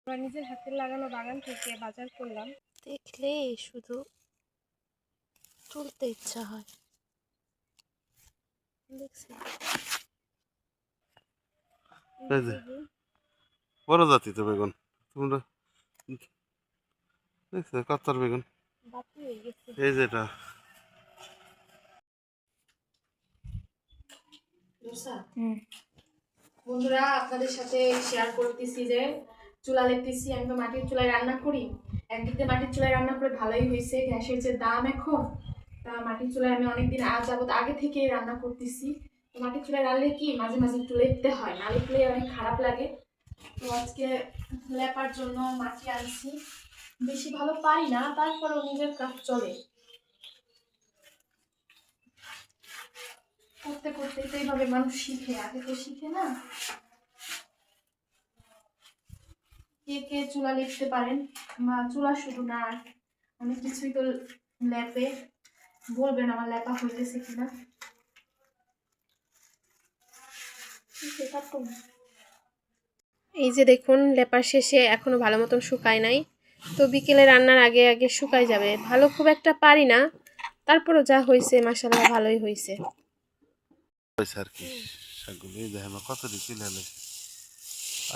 আমার নিজের হাতের লাগানো বাগান থেকে বাজার করলাম। দেখলে শুধু তুলতে ইচ্ছা হয়। দেখছি বড় জাতি তো বেগুন, তোমরা দেখছো কাতার বেগুন, বাতি হয়ে গেছে। এই যেটা বন্ধুরা, আপনাদের সাথে শেয়ার করতেছি যে চুলা লেগতেছি। আমি তো মাটির চুলায় রান্না করি। একদিক দিয়ে মাটির চুলায় রান্না করে ভালোই হয়েছে। গ্যাসের যে দাম এখন, তা মাটির চুলায় আমি অনেকদিন যাবত আগে থেকে রান্না করতেছি। তো মাটির চুলায় রান্নালে কি মাঝে মাঝে একটু লেপতে হয়, না লেপলে অনেক খারাপ লাগে। তো আজকে লেপার জন্য মাটি আনছি। বেশি ভালো পারি না, তারপরেও নিজের কাজ চলে। করতে করতে তো এইভাবে মানুষ শিখে, আগে তো শিখে না। কে কে চুলা লিখতে পারেন, বা চুলা শুধু না অনেক কিছুই তো লেপে, বলবেন আমার লেপা হইতেছে কিনা। এই যে দেখুন, লেপার শেষে এখনো ভালো মতন শুকায় নাই। তো বিকেলে রান্নার আগে আগে শুকাই যাবে। ভালো খুব একটা পারি না, তারপরও যা হয়েছে মাশাআল্লাহ ভালোই হয়েছে আর কি। শাকগুলো এই দেখেন কত দিকে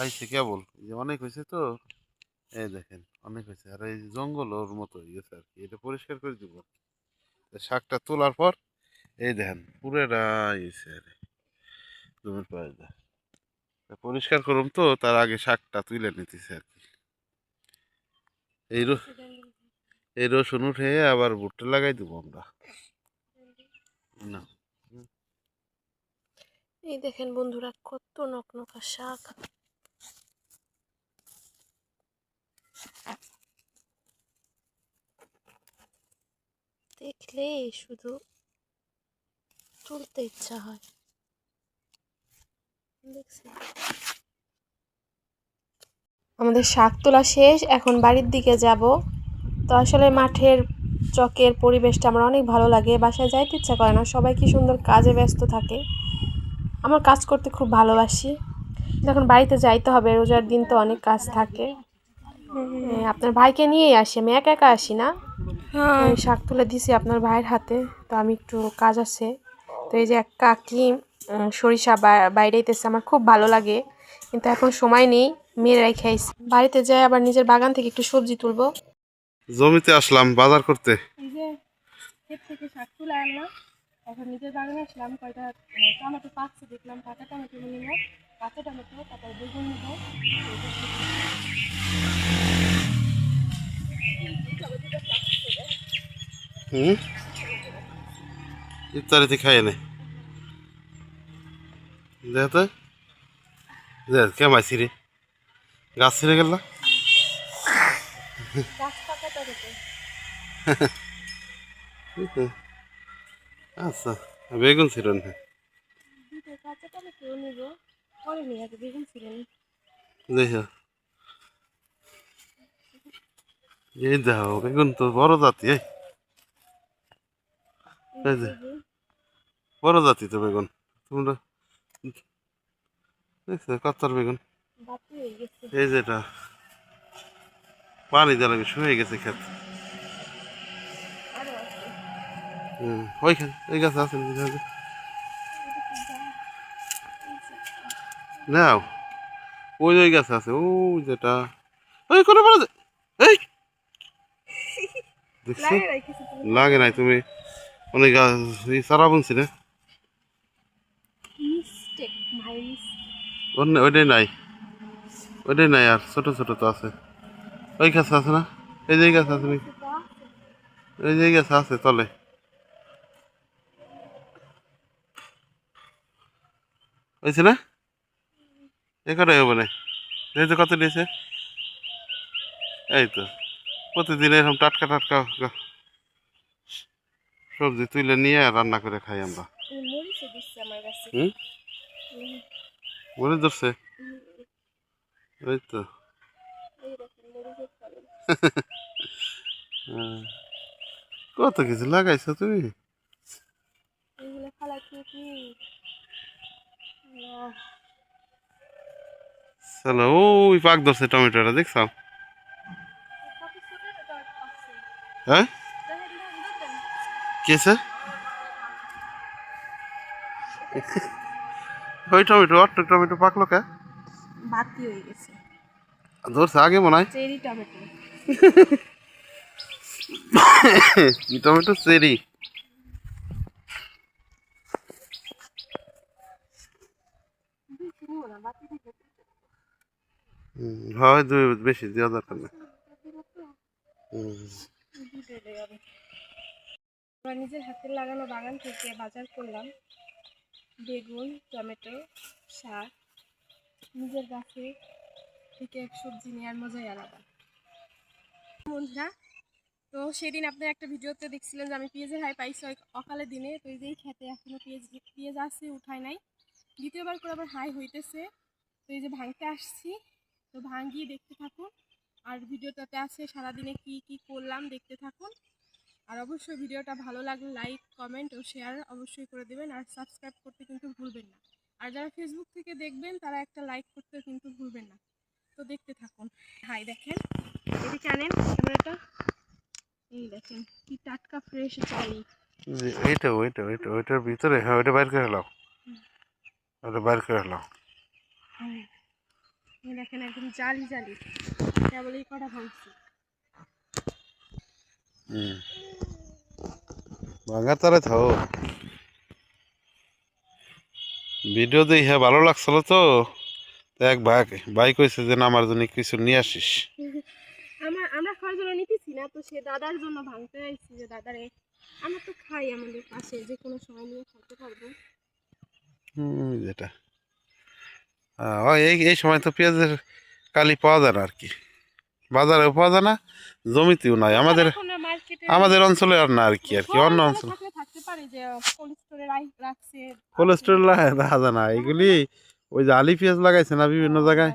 আইছে কেবল, যে অনেক হয়েছে তো, এই দেখেন অনেক হয়েছে। আর এই জঙ্গল ওর মতো হয়ে গেছে আর কি, এটা পরিষ্কার করে দিব। শাকটা তোলার পর এই দেখেন পুরোটা ইয়েছে আর জমির পায়ে দেয় পরিষ্কার করুম, তো তার আগে শাকটা তুলে নিতেছে আর কি। এই এই রসুন উঠে আবার ভুট্টা লাগাই দেবো আমরা না। এই দেখেন বন্ধুরা, কত নকনকা শাক। দেখলে শুধু তুলতে ইচ্ছা হয়। দেখছি আমাদের শাক তোলা শেষ, এখন বাড়ির দিকে যাব। তো আসলে মাঠের চকের পরিবেশটা আমার অনেক ভালো লাগে। বাসায় যাইতে ইচ্ছা করে না, সবাই কি সুন্দর কাজে ব্যস্ত থাকে। আমার কাজ করতে খুব ভালোবাসি। যখন বাড়িতে যাইতে হবে, রোজার দিন তো অনেক কাজ থাকে। আপনার ভাইকে নিয়েই আসি, আমি একা একা আসি না। শাক তুলে দিছি আপনার ভাইয়ের হাতে, তো আমি একটু কাজ আছে। তো এই যে এক কাকি সরিষা বাইরেইতেছে, আমার খুব ভালো লাগে, কিন্তু এখন সময় নেই। মেয়েরাই খাইছে, বাড়িতে যাই আবার নিজের বাগান থেকে একটু সবজি তুলবো। জমিতে আসলাম বাজার করতে। এই যে ক্ষেত থেকে শাক তুলে আনলাম, এখন নিজের বাগানে আসলাম। কয়টা টমেটো পাকছে দেখলাম, কাঁচা টমেটো নিব, কাঁচা টমেটো, তারপর বেগুন নিব। হুম, ইফতারিতে খাই নে দেখ তো, দেখ কেমাইছি রে, গাছ ছিঁড়ে গেল। গাছ পাকা টমেটো। আচ্ছা, বেগুন ছিল না। দুটো কাঁচা টমেটো নিব, পরে নিয়ে আগে বেগুন ছিলেন। দেখো এই দেখো বেগুন তো বড় জাতি, এই যে বড় জাতি তো বেগুন, তোমরা দেখছো কাতার বেগুন, বাতি হয়ে গেছে। এই যেটা পানি দেওয়া লাগে, শুয়ে গেছে ক্ষেত। আরো আছে। ওইখানে ওই গাছ আছে নাও, ওই ওই গাছ আছে, ও যেটা ওই করে বলে এই দেখছো, লাগে নাই কিছু তুমি। লাগে নাই তুমি অনেক গাছ সারা বুনছি না, মিস্টেক ভাই, ওইটাই নাই, ওইটাই নাই, আর ছোট ছোট তো আছে। ওই গাছ আছে না, এই যে গাছ আছে নাকি, এই যে গাছ আছে তলে, হয়েছে না, এ কটাই হবে না, এই তো কত নিয়েছে। এই তো প্রতিদিন এরকম টাটকা টাটকা সবজি তুলে নিয়ে রান্না করে খাই আমরা। মরিচে দিচ্ছে আমার কাছে। হুম, মনে ধরছে, এই তো। এই দেখেন মরিচের ফলন। হ্যাঁ, কত কিছু লাগাইছো তুমি। এইগুলো ফালাইতে কি চলো ওই পাক ধরছে টমেটোটা দেখছো? হ্যাঁ কেছে ওই টমেটো অট্ট টমেটো পাকলো কে বাতি হয়ে গেছে ধরছে আগে মনে হয় চেরি টমেটো। কি টমেটো চেরি হয় দুই বেশি দেওয়া দরকার না আমরা নিজের হাতের লাগানো বাগান থেকে বাজার করলাম বেগুন, টমেটো, শাক। নিজের গাছে থেকে এক সবজি নেওয়ার মজাই আলাদা। বন্ধুরা, তো সেদিন আপনার একটা ভিডিওতে দেখছিলেন যে আমি পেঁয়াজের হাই পাইছি অকালে দিনে, তো এই যেই খেতে এখনো পেঁয়াজ আছে উঠায় নাই, দ্বিতীয়বার করে আবার হাই হইতেছে। তো এই যে ভাঙতে আসছি, তো ভাঙিয়ে দেখতে থাকুন। আর ভিডিওটাতে আছে সারাদিনে কি কি করলাম, দেখতে থাকুন। আর অবশ্যই ভিডিওটা ভালো লাগলে লাইক, কমেন্ট ও শেয়ার অবশ্যই করে দেবেন। আর সাবস্ক্রাইব করতে কিন্তু ভুলবেন না। আর যারা ফেসবুক থেকে দেখবেন তারা একটা লাইক করতে কিন্তু ভুলবেন না। তো দেখতে থাকুন। হাই দেখেন, এদিকে আনেন ক্যামেরাটা। এই দেখেন কি টাটকা ফ্রেশ চাই। এইটা ওইটা ওইটা ওইটার ভিতরে হ্যাঁ ওইটা বাইর করে হলাও ওইটা বাইর করে হলাও এই দেখেন একদম জালি জালি, কেবল এই কটা ভাঙছি। ভাঙা তারে থাও ভিডিও দেখে ভালো লাগছিল তো এক ভাই কইছে যে না আমার জন্য কিছু নিয়ে আসিস আমরা খাওয়ার জন্য নিতেছি না, তো সে দাদার জন্য ভাঙতে আইছি যে দাদারে আমরা তো খাই আমাদের পাশে, যে কোনো সময় নিয়ে খেতে পারবো। যেটা এই এই সময় তো পেঁয়াজের কালি পাওয়া যায় না আর কি, বাজারেও পাওয়া যায় না, জমিতেও নাই আমাদের আমাদের অঞ্চলে আর না আর কি অন্য অঞ্চল থাকতে পারে যে কোলেস্টোরে রাখছে। কোলেস্ট্রল দেখা যায় না এগুলি ওই যে আলি পেঁয়াজ লাগাইছে না বিভিন্ন জায়গায়,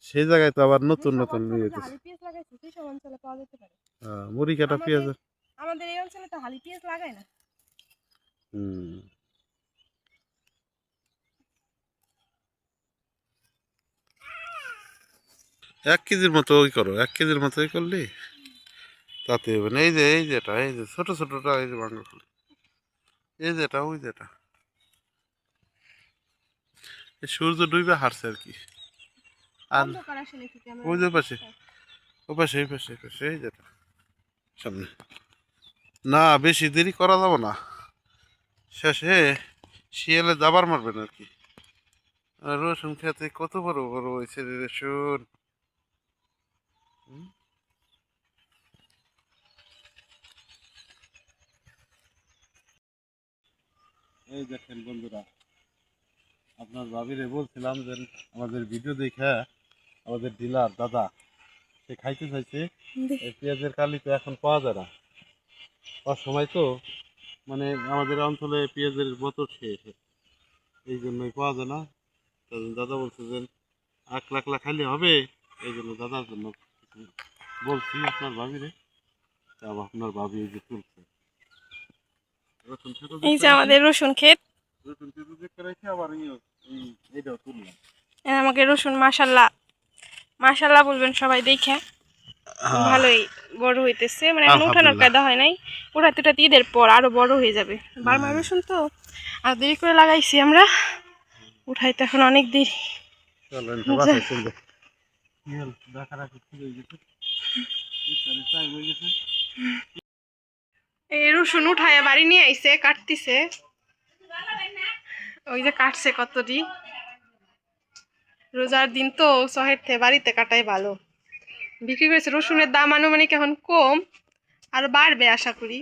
সেই জায়গায় তো আবার নতুন নতুন নিয়ে যেতেছে মুড়ি কাটা পেঁয়াজ। আমাদের এই অঞ্চলে তো হালি পেঁয়াজ লাগায় না। এক কেজির মতো ওই করো, 1 কেজির মতো ওই করলি তাতে হবে না। এই যেটা এই যে ছোট ছোটটা এই যে ভাঙা খুলে এই যেটা ওই যেটা সূর্য ডুবে হারছে আর কি। আর ওই যে পাশে ও পাশে এই পাশে এই পাশে এই যেটা সামনে না বেশি দেরি করা যাবে না, শেষে শিয়ালে দাবার মারবেন আর কি। আর রসুন খেতে কত বড় বড় হয়েছে রে রসুন। এই দেখেন বন্ধুরা, আপনার ভাবিরে বলছিলাম যে আমাদের ভিডিও দেখে আমাদের ডিলার দাদা সে খাইতে চাইছে এই পেঁয়াজের কালি তো এখন পাওয়া যায় না, সময় তো মানে আমাদের অঞ্চলে পেঁয়াজের বোতল শেষ এই জন্যই পাওয়া যায় না। দাদা বলছে যে 1 লাখ খাইলে হবে, এই জন্য দাদার জন্য বলছি আপনার ভাবিরে, আপনার ভাবি এই যে তুলছে এই যে আমাদের রসুন ক্ষেত, রসুন খেতে দেখতে রেখে আবার এইটাও তুললাম। আমাকে রসুন মাশাল্লাহ মাশাল্লাহ বলবেন সবাই দেখে, ভালোই বড় হইতেছে। মানে এখন উঠানোর কায়দা হয় নাই, উঠাতে উঠাতে ঈদের পর আরো বড় হয়ে যাবে। বার্মা রসুন তো আর দেরি করে লাগাইছি আমরা, উঠাইতে এখন অনেক দেরি। এই রসুন উঠায় বাড়ি নিয়ে আইছে, কাটতিছে, ওই যে কাটছে কতটি। রোজার দিন তো শহর থেকে বাড়িতে কাটাই ভালো। বিক্রি করেছে, রসুনের দাম আনুমানিক এখন কম, আর বাড়বে আশা করি।